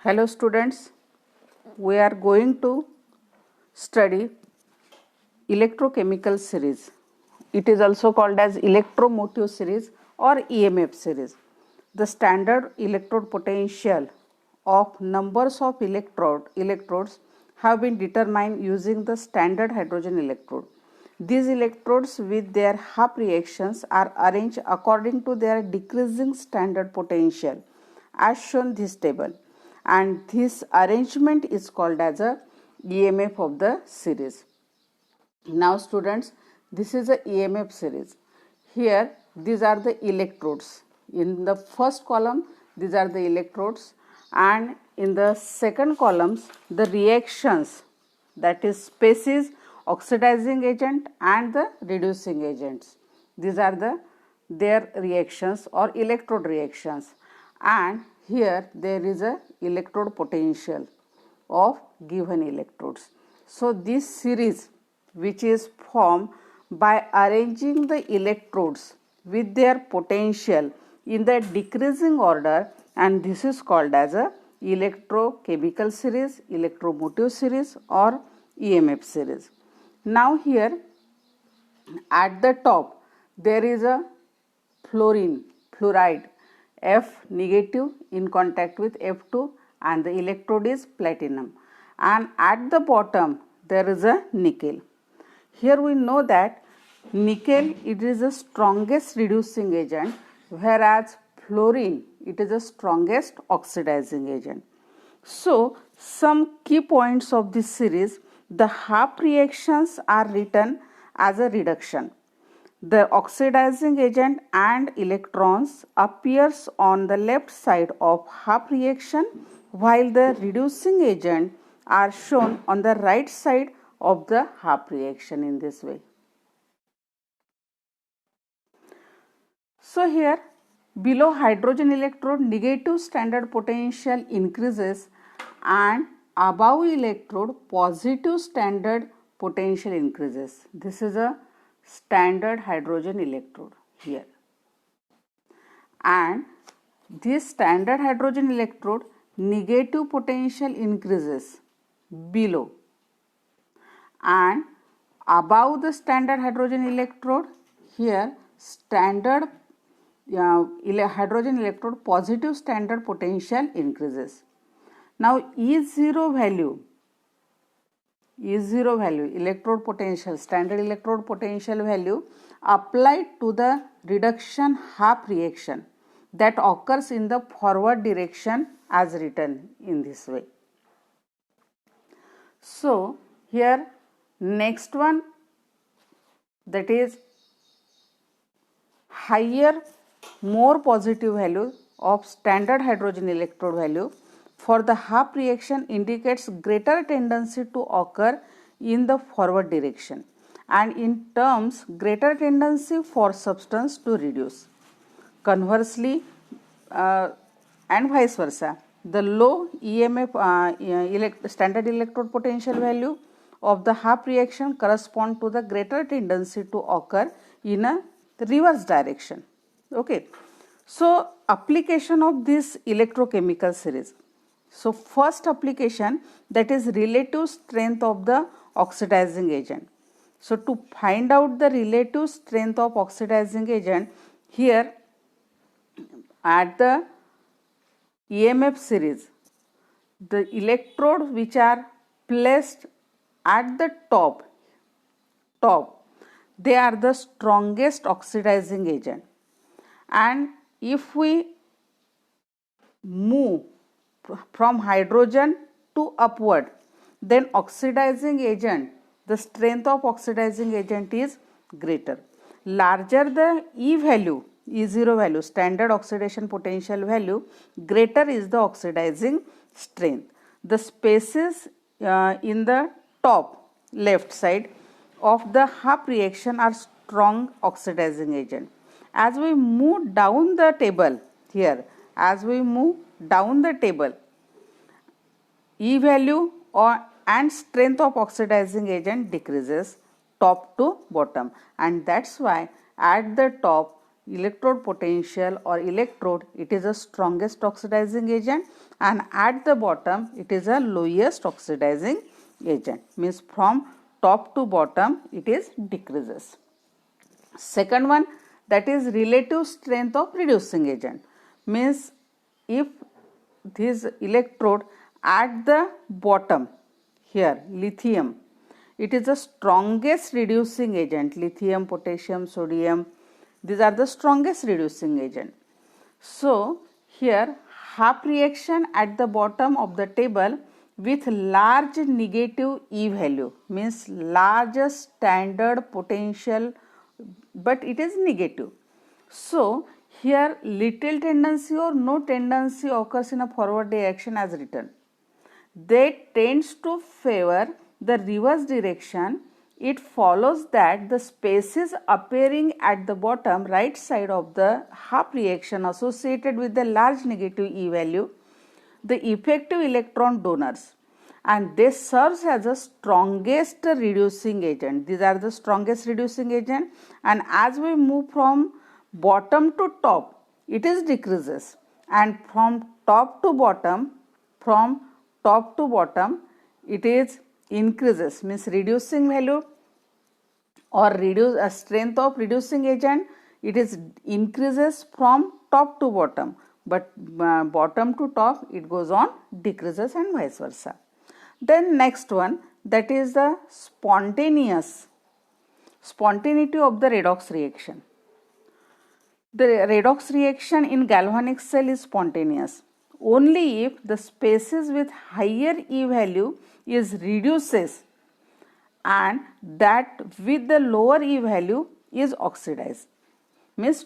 Hello students, we are going to study electrochemical series. It is also called as electromotive series or EMF series. The standard electrode potential of numbers of electrodes have been determined using the standard hydrogen electrode. These electrodes with their half reactions are arranged according to their decreasing standard potential as shown this table, and this arrangement is called as a EMF of the series. Now students, this is a EMF series. Here these are the electrodes. In the first column these are the electrodes, and in the second columns the reactions, that is species, oxidizing agent and the reducing agents. These are their reactions or electrode reactions, and here there is a electrode potential of given electrodes. So this series, which is formed by arranging the electrodes with their potential in the decreasing order, and this is called as a electrochemical series, electromotive series or EMF series. Now here at the top there is a fluoride F negative in contact with F2, and the electrode is platinum, and at the bottom there is a nickel. Here we know that nickel, it is the strongest reducing agent, whereas fluorine, it is the strongest oxidizing agent. So some key points of this series: the half reactions are written as a reduction. The oxidizing agent and electrons appears on the left side of half reaction, while the reducing agent are shown on the right side of the half reaction in this way. So here below hydrogen electrode negative standard potential increases, and above electrode positive standard potential increases. This is a standard hydrogen electrode here, and this standard hydrogen electrode negative potential increases below, and above the standard hydrogen electrode here standard hydrogen electrode positive standard potential increases. Now E0 value electrode potential, standard electrode potential value applied to the reduction half reaction that occurs in the forward direction as written in this way. So here next one, that is higher, more positive value of standard hydrogen electrode value for the half reaction indicates greater tendency to occur in the forward direction, and in terms greater tendency for substance to reduce. Conversely, and vice versa, the low EMF standard electrode potential value of the half reaction correspond to the greater tendency to occur in a reverse direction. Okay, so application of this electrochemical series. So first application, that is relative strength of the oxidizing agent. So to find out the relative strength of oxidizing agent, here at the EMF series, the electrodes which are placed at the top, they are the strongest oxidizing agent, and if we move from hydrogen to upward, then oxidizing agent, the strength of oxidizing agent is greater. Larger the E value, E0 value, standard oxidation potential value, greater is the oxidizing strength. The spaces in the top left side of the half reaction are strong oxidizing agent. As we move down the table here, as we move down the table, E value and strength of oxidizing agent decreases top to bottom, and that's why at the top electrode potential or electrode, it is the strongest oxidizing agent, and at the bottom it is the lowest oxidizing agent, means from top to bottom it is decreases. Second one, that is relative strength of reducing agent, means if this electrode at the bottom here, lithium, it is the strongest reducing agent, lithium, potassium, sodium, these are the strongest reducing agent. So here half reaction at the bottom of the table with large negative E value, means largest standard potential, but it is negative. So here little tendency or no tendency occurs in a forward reaction as written. They tends to favor the reverse direction. It follows that the spaces appearing at the bottom right side of the half reaction associated with the large negative E value, the effective electron donors, and they serves as the strongest reducing agent. These are the strongest reducing agent, and as we move from bottom to top, it is decreases, and from top to bottom, it is increases, means reducing value or reduce a strength of reducing agent, it is increases from top to bottom, but bottom to top it goes on decreases and vice versa. Then next one, that is the spontaneity of the redox reaction. The redox reaction in galvanic cell is spontaneous only if the species with higher E value is reduces and that with the lower E value is oxidized, means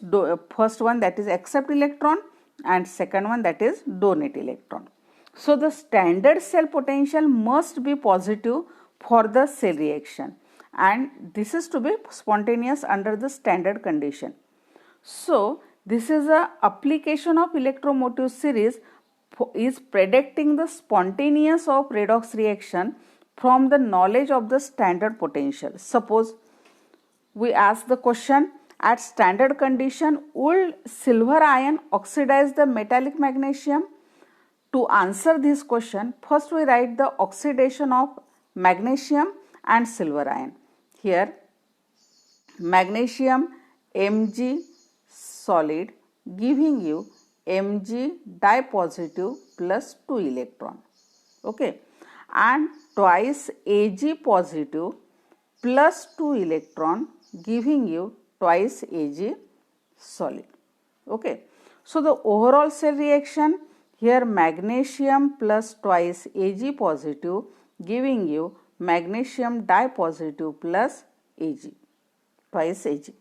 first one that is accept electron and second one that is donate electron. So the standard cell potential must be positive for the cell reaction, and this is to be spontaneous under the standard condition. So this is a application of electromotive series is predicting the spontaneous of redox reaction from the knowledge of the standard potential. Suppose we ask the question, at standard condition will silver ion oxidize the metallic magnesium? To answer this question, first we write the oxidation of magnesium and silver ion. Here magnesium Mg solid giving you Mg dipositive plus 2 electron, okay, and twice Ag positive plus 2 electron giving you twice Ag solid, okay. So the overall cell reaction here, magnesium plus twice Ag positive giving you magnesium dipositive plus Ag, twice Ag.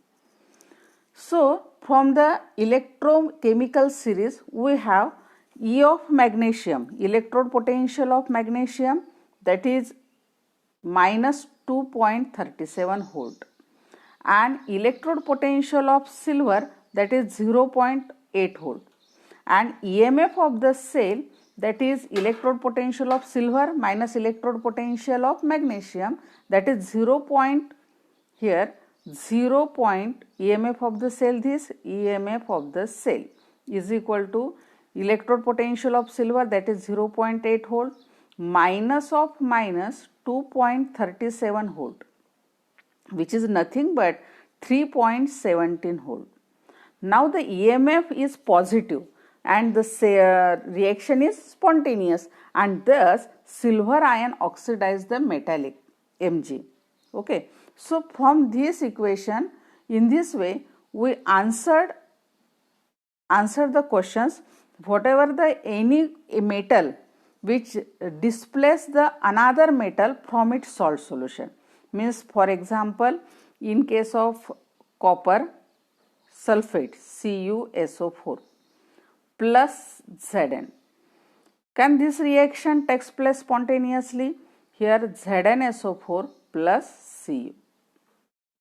So from the electrochemical series we have E of magnesium, electrode potential of magnesium, that is minus 2.37 volt, and electrode potential of silver, that is 0.8 volt, and EMF of the cell, that is electrode potential of silver minus electrode potential of magnesium, that is 0. Here 0 point EMF of the cell, this EMF of the cell is equal to electrode potential of silver, that is 0.8 volt minus of minus 2.37 volt, which is nothing but 3.17 volt. Now the EMF is positive and the reaction is spontaneous, and thus silver ion oxidize the metallic Mg, okay. So from this equation, in this way we answered the questions, whatever the any metal which displace the another metal from its salt solution, means for example in case of copper sulfate CuSO4 plus Zn, can this reaction takes place spontaneously? Here ZnSO4 plus Cu,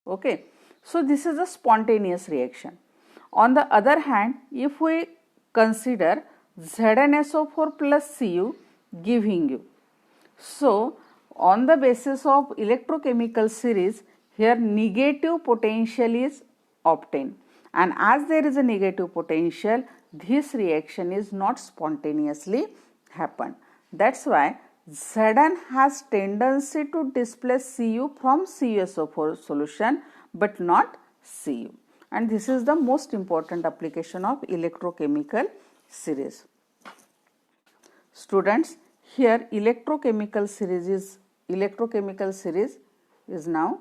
okay. So this is a spontaneous reaction. On the other hand, if we consider ZnSO4 plus Cu giving you, so on the basis of electrochemical series, here negative potential is obtained, and as there is a negative potential, this reaction is not spontaneously happen. That's why Zn has tendency to displace Cu from CuSO4 solution but not Cu, and this is the most important application of electrochemical series. Students, here electrochemical series is now